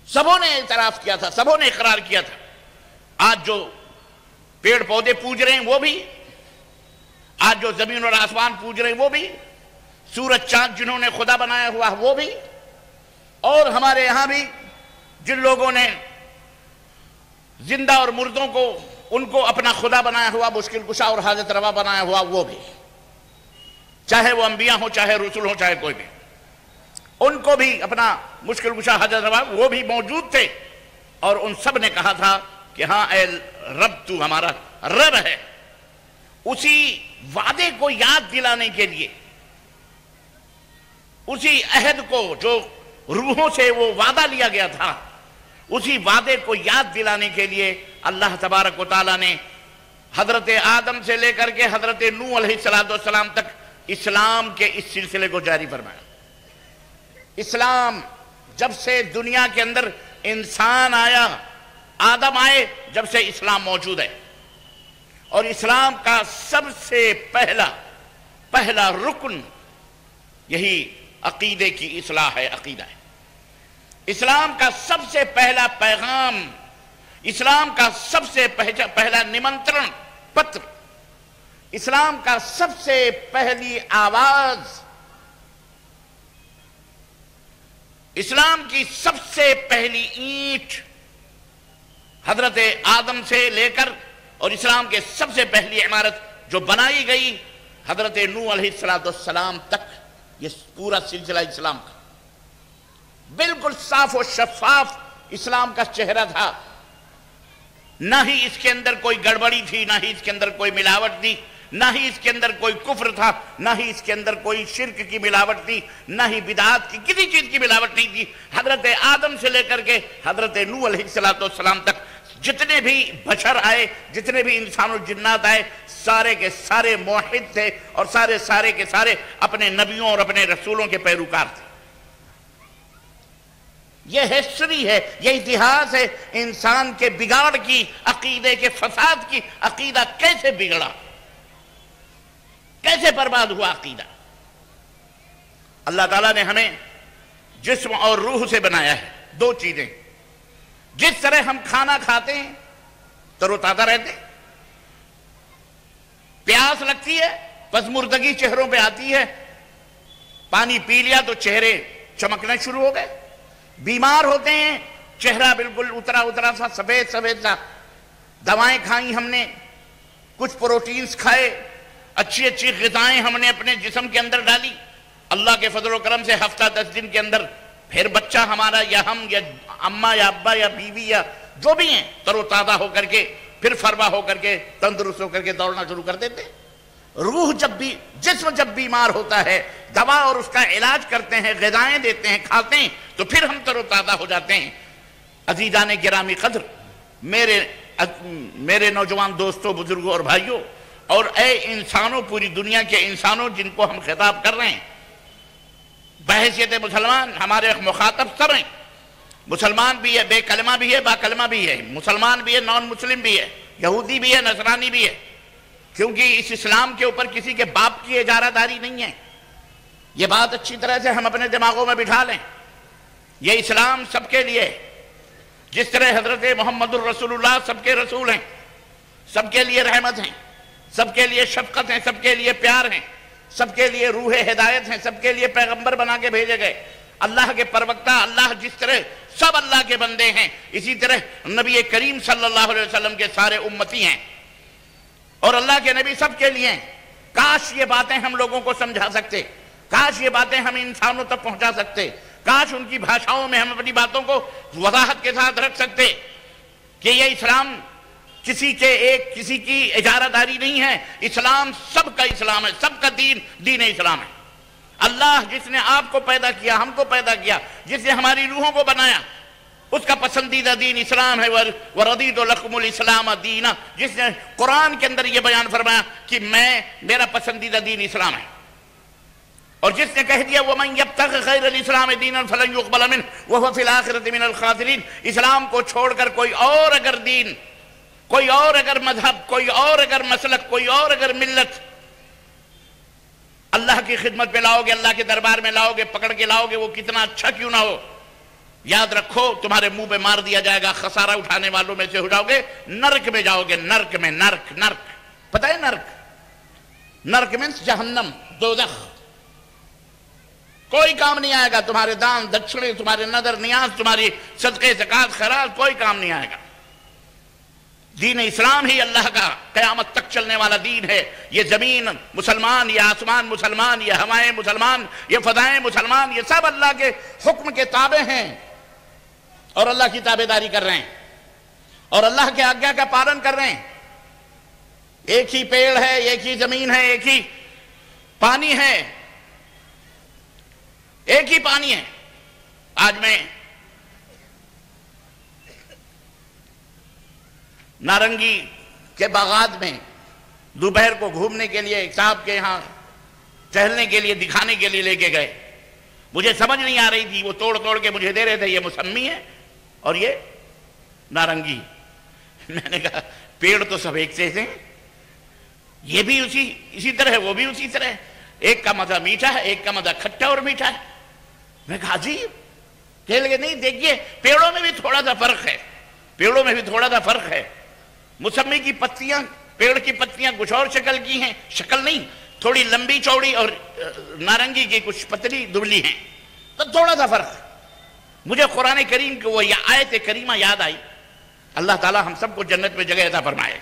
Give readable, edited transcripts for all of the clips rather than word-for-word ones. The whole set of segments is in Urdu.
سبوں نے اعتراف کیا تھا، سبوں نے اقرار کیا تھا۔ آج جو پیڑ پودے پوج رہے ہیں وہ بھی، آج جو زمین اور آسمان پوج رہے ہیں وہ بھی، سورج چاند جنہوں نے خدا بنایا ہوا وہ بھی، اور ہمارے یہاں بھی جن لوگوں نے زندہ اور مردوں کو ان کو اپنا خدا بنایا ہوا، مشکل کشا اور حاجت روا بنایا ہوا وہ بھی، چاہے وہ انبیاء ہوں، چاہے رسول ہوں، چاہے کوئی بھی، ان کو بھی اپنا مشکل کشا حاجت روا وہ بھی موجود تھے، اور ان سب نے کہا تھا کہ ہاں اے رب تو ہمارا رب ہے۔ اسی وعدے کو یاد دلانے کے لیے، اسی عہد کو جو روحوں سے وہ وعدہ لیا گیا تھا، اسی وعدے کو یاد دلانے کے لیے اللہ تبارک و تعالیٰ نے حضرت آدم سے لے کر کے حضرت نوح علیہ السلام تک اسلام کے اس سلسلے کو جاری فرمایا۔ اسلام جب سے دنیا کے اندر انسان آیا، آدم آئے، جب سے اسلام موجود ہے، اور اسلام کا سب سے پہلا رکن یہی عقیدے کی اصلاح ہے، عقیدہ ہے۔ اسلام کا سب سے پہلا پیغام، اسلام کا سب سے پہلا نمنترن پتر، اسلام کا سب سے پہلی آواز، اسلام کی سب سے پہلی اینٹ حضرت آدم سے لے کر اور اسلام کے سب سے پہلی عمارت جو بنائی گئی حضرت نوح علیہ السلام تک، یہ پورا سلسلہ اسلام کا بالکل صاف و شفاف اسلام کا چہرہ تھا۔ نہ ہی اس کے اندر کوئی گڑبڑی تھی، نہ ہی اس کے اندر کوئی ملاوٹ تھی، نہ ہی اس کے اندر کوئی کفر تھا، نہ ہی اس کے اندر کوئی شرک کی ملاوٹ تھی، نہ ہی بدعات کی کسی چیز کی ملاوٹ نہیں تھی۔ حضرت آدم سے لے کر کے حضرت نوح علیہ السلام تک جتنے بھی بشر آئے، جتنے بھی انسان و جنات آئے، سارے کے سارے موحد تھے، اور سارے کے سارے اپنے نبیوں اور اپنے رسولوں کے پیروکار تھے۔ یہ ہسٹری ہے، یہ اتہاس ہے انسان کے بگاڑ کی، عقیدے کے فساد کی۔ عقیدہ کیسے بگڑا، کیسے برباد ہوا عقیدہ؟ اللہ تعالیٰ نے ہمیں جسم اور روح سے بنایا ہے، دو چیزیں۔ جس طرح ہم کھانا کھاتے ہیں تر و تازہ رہتے ہیں، پیاس لگتی ہے پسماندگی چہروں پہ آتی ہے، پانی پی لیا تو چہرے چمکنا شروع ہو گئے، بیمار ہوتے ہیں چہرہ بالکل اترا سا سفید سا، دوائیں کھائیں ہم نے، کچھ پروٹینز کھائے، اچھی غذائیں ہم نے اپنے جسم کے اندر ڈالی، اللہ کے فضل و کرم سے ہفتہ 10 دن کے اندر پھر بچہ ہمارا یا ہم یا اماں یا ابا یا بیوی یا جو بھی ہیں تر و تازہ ہو کر کے پھر فروا ہو کر کے تندرست ہو کر کے دوڑنا شروع کر دیتے ہیں۔ روح جسم جب بیمار ہوتا ہے، دوا اور اس کا علاج کرتے ہیں، غذائیں دیتے ہیں، کھاتے ہیں، تو پھر ہم تر و تازہ ہو جاتے ہیں۔ عزیزان گرامی قدر، میرے نوجوان دوستوں، بزرگوں اور بھائیوں، اور اے انسانوں، پوری دنیا کے انسانوں جن کو ہم خطاب کر رہے ہیں، بحیثیت مسلمان ہمارے مخاطب سب ہیں، مسلمان بھی ہے، بے کلمہ بھی ہے، با کلمہ بھی ہے، مسلمان بھی ہے، نان مسلم بھی ہے، یہودی بھی ہے، نصرانی بھی ہے، کیونکہ اس اسلام کے اوپر کسی کے باپ کی اجارہ داری نہیں ہے۔ یہ بات اچھی طرح سے ہم اپنے دماغوں میں بٹھا لیں، یہ اسلام سب کے لیے، جس طرح حضرت محمد الرسول اللہ سب کے رسول ہیں، سب کے لیے رحمت ہیں، سب کے لیے شفقت ہیں، سب کے لیے پیار ہیں، سب کے لیے روح ہدایت ہیں، سب کے لیے پیغمبر بنا کے بھیجے گئے، اللہ کے پروکتا، اللہ جس طرح سب اللہ کے بندے ہیں، اسی طرح نبی کریم صلی اللہ علیہ وسلم کے سارے امتی ہیں، اور اللہ کے نبی سب کے لیے ہیں۔ کاش یہ باتیں ہم لوگوں کو سمجھا سکتے، کاش یہ باتیں ہم انسانوں تک پہنچا سکتے، کاش ان کی بھاشاؤں میں ہم اپنی باتوں کو وضاحت کے ساتھ رکھ سکتے کہ یہ اسلام کسی کی اجارہ داری نہیں ہے، اسلام سب کا اسلام ہے، سب کا دین اسلام ہے۔ اللہ جس نے آپ کو پیدا کیا، ہم کو پیدا کیا، جس نے ہماری روحوں کو بنایا، اس کا پسندیدہ دین اسلام ہے۔ وَرَضِيتُ لَكُمُ الْإِسْلَامَ دِينًا، جس نے قرآن کے اندر یہ بیان فرمایا کہ میرا پسندیدہ دین اسلام ہے، اور جس نے کہہ دیا وَمَنْ يَبْتَغِ غَيْرَ الْإِسْلَامِ دِينًا فَلَنْ يُقْبَلَ مِنْهُ وَهُوَ فِي الْآخِرَةِ مِنَ الْخَاسِرِينَ، اسلام کو چھوڑ کر کوئی اور اگر دین، کوئی اور اگر مذہب، کوئی اور اگر مسلک، کوئی اور اگر ملت اللہ کی خدمت پہ لاؤ گے، اللہ کے دربار میں لاؤ گے، پکڑ کے لاؤ گے، وہ کتنا اچھا کیوں نہ ہو، یاد رکھو تمہارے منہ پہ مار دیا جائے گا، خسارہ اٹھانے والوں میں سے ہو جاؤ گے، نرک میں جاؤ گے، نرک میں، نرک پتہ ہے نرک مینس جہنم، دوزخ۔ کوئی کام نہیں آئے گا، تمہارے دان دکشنے، تمہارے نظر نیاز، تمہاری صدقے زکوٰۃ خیرات، کوئی کام نہیں آئے گا۔ دین اسلام ہی اللہ کا قیامت تک چلنے والا دین ہے۔ یہ زمین مسلمان، یہ آسمان مسلمان، یہ ہوائیں مسلمان، یہ فضائیں مسلمان، یہ سب اللہ کے حکم کے تابع ہیں اور اللہ کی تابع داری کر رہے ہیں اور اللہ کے آگیا کا پالن کر رہے ہیں۔ ایک ہی پیڑ ہے، ایک ہی زمین ہے، ایک ہی پانی ہے، ایک ہی پانی ہے۔ آج میں نارنگی کے باغات میں دوپہر کو گھومنے کے لیے ایک صاحب کے یہاں ٹہلنے کے لیے، دکھانے کے لیے لے کے گئے۔ مجھے سمجھ نہیں آ رہی تھی، وہ توڑ کے مجھے دے رہے تھے، یہ موسمی ہے اور یہ نارنگی۔ میں نے کہا پیڑ تو سب ایک سے ہیں، یہ بھی اسی طرح ہے، وہ بھی اسی طرح ہے، ایک کا مزہ میٹھا ہے، ایک کا مزہ کھٹا اور میٹھا ہے۔ میں کہا عجیب، کہنے لگے نہیں دیکھیے پیڑوں میں بھی تھوڑا سا فرق ہے، پیڑوں میں بھی تھوڑا سا فرق ہے۔ موسمی کی پتیاں، پیڑ کی پتیاں کچھ اور شکل کی ہیں، شکل نہیں، تھوڑی لمبی چوڑی، اور نارنگی کی کچھ پتلی دبلی ہیں، تو تھوڑا سا فرق ہے۔ مجھے قرآن کریم کی وہ آیت کریمہ یاد آئی، اللہ تعالی ہم سب کو جنت میں جگہ عطا فرمائے۔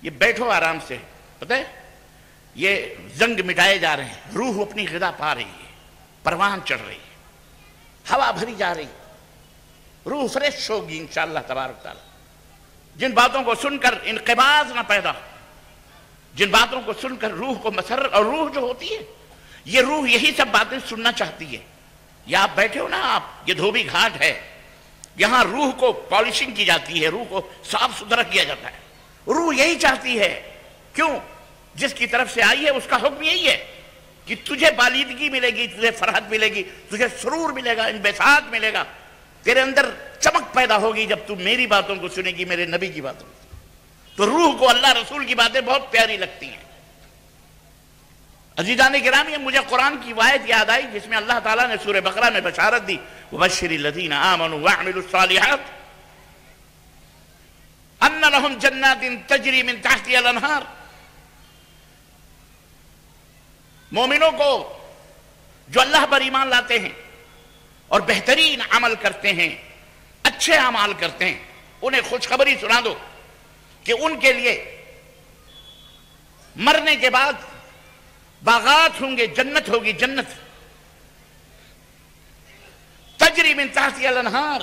یہ بیٹھو آرام سے، پتہ ہے یہ زنگ مٹائے جا رہے ہیں، روح اپنی غذا پا رہی ہے، پروان چڑھ رہی ہے، ہوا بھری جا رہی ہے، روح فریش ہوگی انشاءاللہ تبارک تعالی۔ جن باتوں کو سن کر انقباض نہ پیدا، جن باتوں کو سن کر روح کو مسرت، اور روح جو ہوتی ہے یہ روح یہی سب باتیں سننا چاہتی ہے۔ یا آپ بیٹھے ہو نا، آپ یہ دھوبی گھاٹ ہے، یہاں روح کو پالشنگ کی جاتی ہے، روح کو صاف ستھرا کیا جاتا ہے۔ روح یہی چاہتی ہے، کیوں؟ جس کی طرف سے آئی ہے اس کا حکم یہی ہے کہ تجھے بالیدگی ملے گی، تجھے فرحت ملے گی، تجھے سرور ملے گا، انبساط ملے گا، تیرے اندر چمک پیدا ہوگی جب تم میری باتوں کو سنے گی، میرے نبی کی باتوں کو۔ تو روح کو اللہ رسول کی باتیں بہت پیاری لگتی ہیں۔ عزیزان گرامی، مجھے قرآن کی آیت یاد آئی جس میں اللہ تعالیٰ نے سورہ بقرہ میں بشارت دی، وَبَشِّرِ الَّذِينَ آمَنُوا وَعْمِلُوا الصَّالِحَاتِ أَنَّ لَهُمْ جَنَّاتٍ تَجْرِي مِن تَحْتِهَا الْأَنْهَارُ۔ مومنوں کو جو اللہ پر ایمان لاتے ہیں اور بہترین عمل کرتے ہیں، اچھے اعمال کرتے ہیں، انہیں خوشخبری سنا دو کہ ان کے لیے مرنے کے بعد باغات ہوں گے، جنت ہوگی، جنت تجری من تحتها الانہار،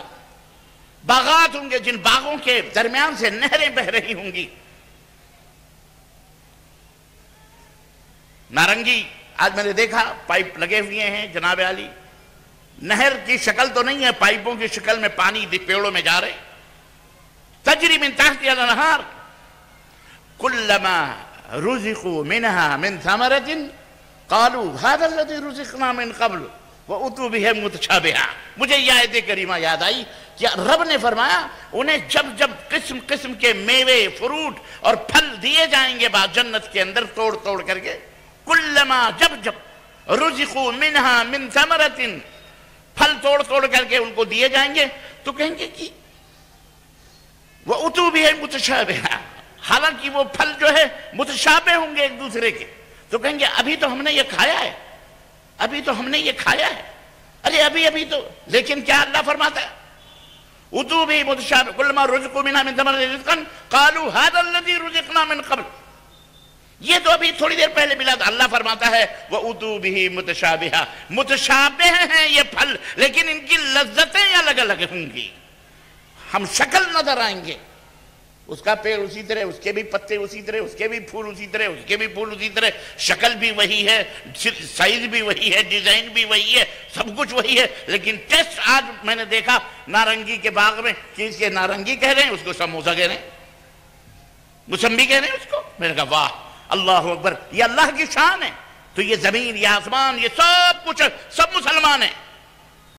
باغات ہوں گے جن باغوں کے درمیان سے نہریں بہ رہی ہوں گی۔ نارنگی آج میں نے دیکھا پائپ لگے ہوئے ہیں جناب علی، نہر کی شکل تو نہیں ہے، پائپوں کی شکل میں پانی پیڑوں میں جا رہے۔ تجری من تحتها الانہار کلما رزقوا منها من ثمرة قالوا هذا الذي رزقنا من قبل وأتوا به متشابها۔ مجھے یہ آیت کریمہ یاد آئی کہ رب نے فرمایا انہیں جب جب قسم قسم کے میوے، فروٹ اور پھل دیے جائیں گے بعد جنت کے اندر توڑ توڑ کر کے، کلما جب جب رزقوا منها من ثمرة، پھل توڑ توڑ کر کے ان کو دیے جائیں گے تو کہیں گے کہ وَأُتُوا بِهِ مُتَشَابِهًا، حالانکہ وہ پھل جو ہے متشابہ ہوں گے ایک دوسرے کے، تو کہیں گے ابھی تو ہم نے یہ کھایا ہے، ابھی تو ہم نے یہ کھایا ہے، ارے ابھی تو، لیکن کیا اللہ فرماتا ہے اُتُوا بِهِ مُتَشَابِهًا كُلَّمَا رُزِقُوا مِنْهَا مِنْ ثَمَرَةٍ رِزْقًا قَالُوا هَذَا الَّذِي رُزِقْنَا مِنْ قَبْلُ، یہ تو ابھی تھوڑی دیر پہلے ملا تھا۔ اللہ فرماتا ہے وَأُتُوا بِهِ مُتَشَابِهًا، متشابہ ہیں یہ پھل لیکن ان کی لذتیں الگ الگ ہوں گی، ہم شکل نظر آئیں گے، اس کا پیڑ اسی طرح، اس کے بھی پتے اسی طرح، اس کے بھی پھول اسی طرح، اس کے بھی پھول اسی طرح، شکل بھی وہی ہے، سائز بھی وہی ہے، ڈیزائن بھی وہی ہے، سب کچھ وہی ہے، لیکن ٹیسٹ آج میں نے دیکھا نارنگی کے باغ میں کہ اس کے نارنگی کہہ رہے ہیں، اس کو سموسہ کہہ رہے ہیں، موسمی کہہ رہے ہیں اس کو۔ میں نے کہا واہ اللہ اکبر، یہ اللہ کی شان ہے۔ تو یہ زمین، یہ آسمان، یہ سب کچھ سب مسلمان ہیں۔